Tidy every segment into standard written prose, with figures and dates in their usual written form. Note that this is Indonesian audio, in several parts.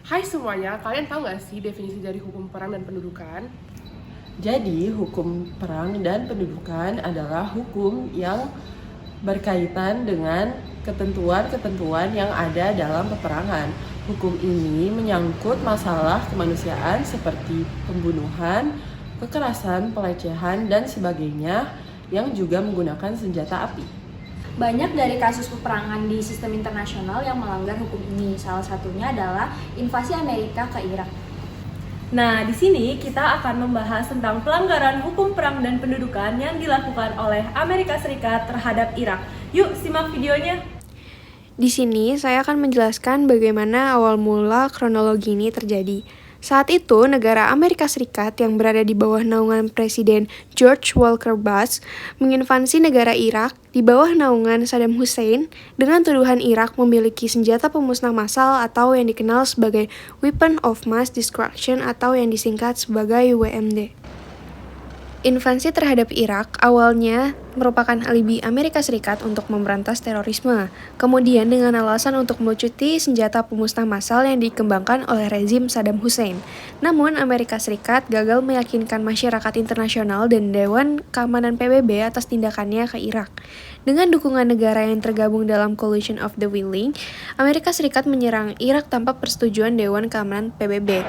Hai semuanya, kalian tahu nggak sih definisi dari hukum perang dan pendudukan? Jadi, hukum perang dan pendudukan adalah hukum yang berkaitan dengan ketentuan-ketentuan yang ada dalam peperangan. Hukum ini menyangkut masalah kemanusiaan seperti pembunuhan, kekerasan, pelecehan, dan sebagainya yang juga menggunakan senjata api. Banyak dari kasus peperangan di sistem internasional yang melanggar hukum ini. Salah satunya adalah invasi Amerika ke Irak. Nah, di sini kita akan membahas tentang pelanggaran hukum perang dan pendudukan yang dilakukan oleh Amerika Serikat terhadap Irak. Yuk, simak videonya. Di sini saya akan menjelaskan bagaimana awal mula kronologi ini terjadi. Saat itu, negara Amerika Serikat yang berada di bawah naungan Presiden George Walker Bush menginvasi negara Irak di bawah naungan Saddam Hussein dengan tuduhan Irak memiliki senjata pemusnah massal atau yang dikenal sebagai Weapon of Mass Destruction atau yang disingkat sebagai WMD. Invasi terhadap Irak awalnya merupakan alibi Amerika Serikat untuk memberantas terorisme, kemudian dengan alasan untuk melucuti senjata pemusnah massal yang dikembangkan oleh rezim Saddam Hussein. Namun, Amerika Serikat gagal meyakinkan masyarakat internasional dan Dewan Keamanan PBB atas tindakannya ke Irak. Dengan dukungan negara yang tergabung dalam Coalition of the Willing, Amerika Serikat menyerang Irak tanpa persetujuan Dewan Keamanan PBB.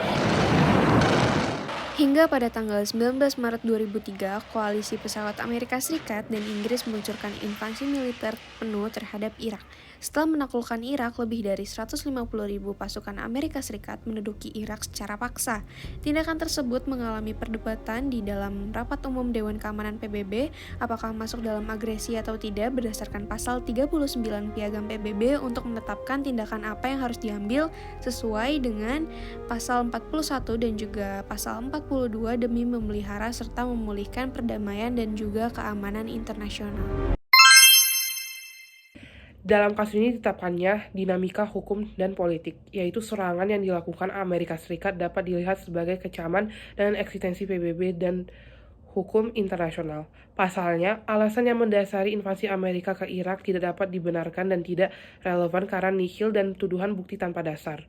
Hingga pada tanggal 19 Maret 2003, koalisi pesawat Amerika Serikat dan Inggris meluncurkan invasi militer penuh terhadap Irak. Setelah menaklukkan Irak, lebih dari 150.000 pasukan Amerika Serikat menduduki Irak secara paksa. Tindakan tersebut mengalami perdebatan di dalam rapat umum Dewan Keamanan PBB, apakah masuk dalam agresi atau tidak berdasarkan pasal 39 Piagam PBB untuk menetapkan tindakan apa yang harus diambil sesuai dengan pasal 41 dan juga pasal 42 demi memelihara serta memulihkan perdamaian dan juga keamanan internasional. Dalam kasus ini ditetapkannya dinamika hukum dan politik, yaitu serangan yang dilakukan Amerika Serikat dapat dilihat sebagai kecaman dan eksistensi PBB dan hukum internasional. Pasalnya, alasan yang mendasari invasi Amerika ke Irak tidak dapat dibenarkan dan tidak relevan karena nihil dan tuduhan bukti tanpa dasar.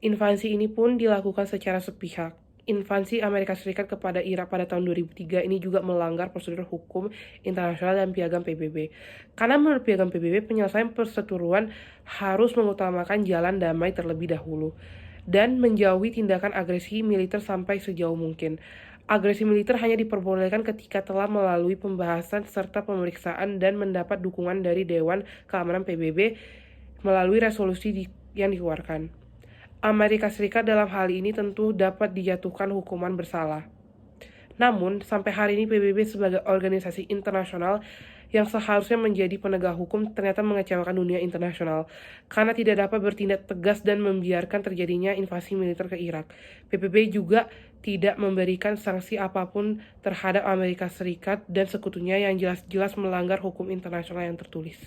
Invasi ini pun dilakukan secara sepihak. Invasi Amerika Serikat kepada Irak pada tahun 2003 ini juga melanggar prosedur hukum internasional dan piagam PBB. Karena menurut piagam PBB, penyelesaian perseteruan harus mengutamakan jalan damai terlebih dahulu dan menjauhi tindakan agresi militer sampai sejauh mungkin. Agresi militer hanya diperbolehkan ketika telah melalui pembahasan serta pemeriksaan dan mendapat dukungan dari Dewan Keamanan PBB melalui resolusi yang dikeluarkan. Amerika Serikat dalam hal ini tentu dapat dijatuhkan hukuman bersalah. Namun, sampai hari ini PBB sebagai organisasi internasional yang seharusnya menjadi penegak hukum ternyata mengecewakan dunia internasional karena tidak dapat bertindak tegas dan membiarkan terjadinya invasi militer ke Irak. PBB juga tidak memberikan sanksi apapun terhadap Amerika Serikat dan sekutunya yang jelas-jelas melanggar hukum internasional yang tertulis.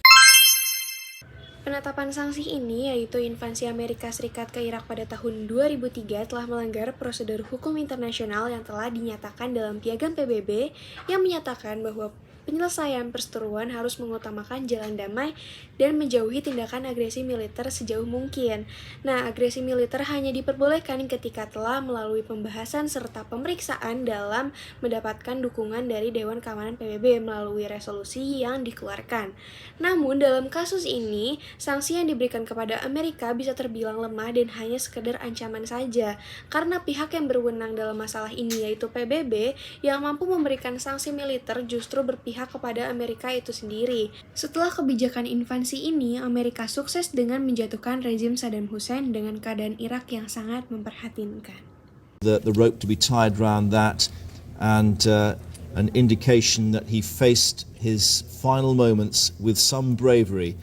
Penetapan sanksi ini, yaitu invasi Amerika Serikat ke Irak pada tahun 2003, telah melanggar prosedur hukum internasional yang telah dinyatakan dalam Piagam PBB yang menyatakan bahwa penyelesaian perseteruan harus mengutamakan jalan damai dan menjauhi tindakan agresi militer sejauh mungkin. Nah, agresi militer hanya diperbolehkan ketika telah melalui pembahasan serta pemeriksaan dalam mendapatkan dukungan dari Dewan Keamanan PBB melalui resolusi yang dikeluarkan. Namun, dalam kasus ini, sanksi yang diberikan kepada Amerika bisa terbilang lemah dan hanya sekedar ancaman saja, karena pihak yang berwenang dalam masalah ini yaitu PBB yang mampu memberikan sanksi militer justru berpihak kepada Amerika itu sendiri. Setelah kebijakan invasi ini, Amerika sukses dengan menjatuhkan rezim Saddam Hussein dengan keadaan Irak yang sangat memprihatinkan. The rope to be tied around that and an indication that he faced his final moments with some bravery